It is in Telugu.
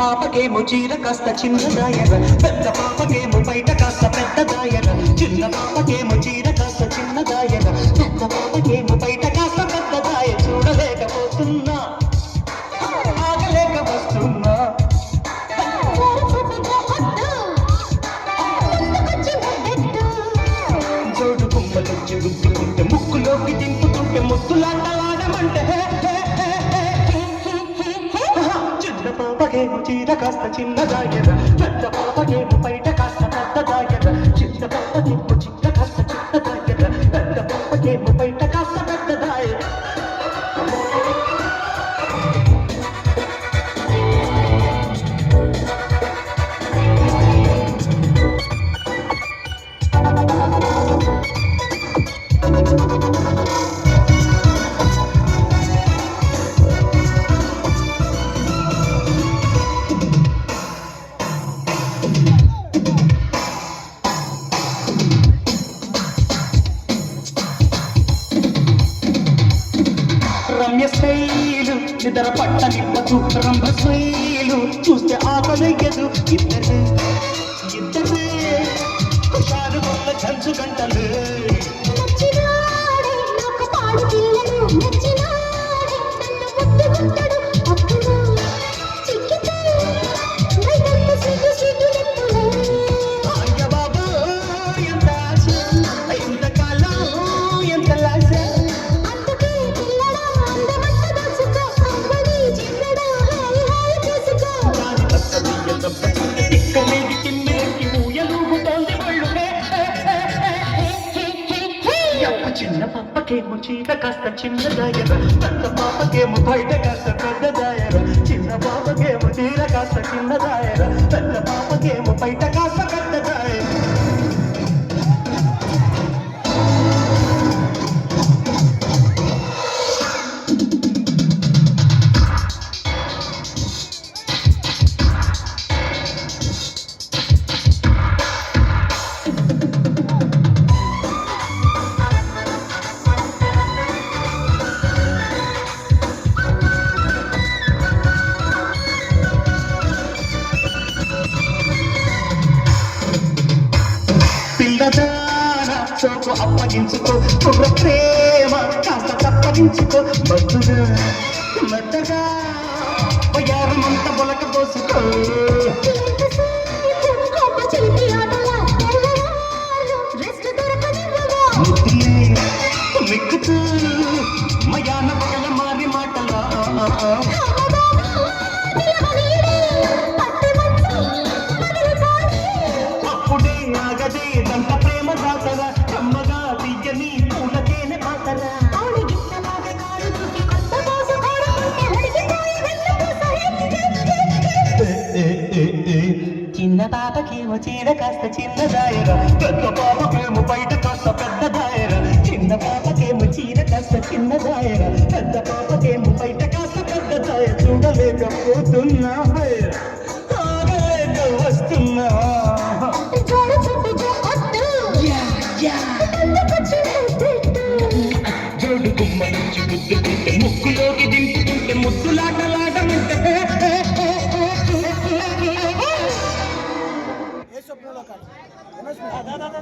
పాపకేమో చీర కాస్త చిన్నదాయర, పెద్ద పాపకేమో బయట కాస్త పెద్దదాయర. చిన్న పాపకేమో చీర కాస్త చిన్నదాయర, పెద్ద పాపకేమో బయట కాస్త పెద్దదాయ. చూడలేకపోతున్నా, ఆగలేక వస్తున్నా. జోడు కుమ్మలొచ్చి గుద్దుకుంటే, ముక్కులోకి దింపుతుంటే, ముద్దులాటలాడమంటే చిన్న పాపకేమో చీర కాస్త చిన్నదాయర, పెద్ద పాపకేమో బయట కాస్త పెద్దదాయర. చిన్న పాపకేమో చీర కాస్త చిన్నదాయర, పెద్ద పాపకేమో బయట కాస్త పెద్దదాయర. రమ్య స్టైలు నిద్ర పట్టనివ్వదు, రంభ స్టైలు చూస్తే ఆకలయ్యదు. ఇద్దరే హుషారు వల్ల చంచు గంటలు. చిన్న పాపకేమో చీర కాస్త చిన్నదాయర, పెద్ద పాపకేమో బయట కాస్త పెద్దదాయర. చిన్న పాపకేమో చీర కాస్త చిన్నదాయర, పెద్ద పాపకేమో బయట కాస్త పెద్దదాయర. పిల్లదాన సోకు అప్పగించుకో, కుర్ర ప్రేమ కాస్త తప్పగించుకో. మత్తుగా మెత్తగా వయారమంత బొలక పోసుకో. ముద్దులే మిక్కుతూ మయాన పగల మారి మాటలా. అప్పుడే ఆగదే దంత ప్రేమ దాతరా, అమ్మగా తీయని పూలతేనే పాతరా. చిన్న పాపకేమో చీర కాస్త చిన్నదాయర, పెద్ద పాపకేమో బయట కాస్త పెద్దదాయర. చిన్న పాపకేమో చీర కాస్త చిన్నదాయర, పెద్ద పాపకేమో బయట కాస్త పెద్దదాయ. చూడలేకపోతున్నా.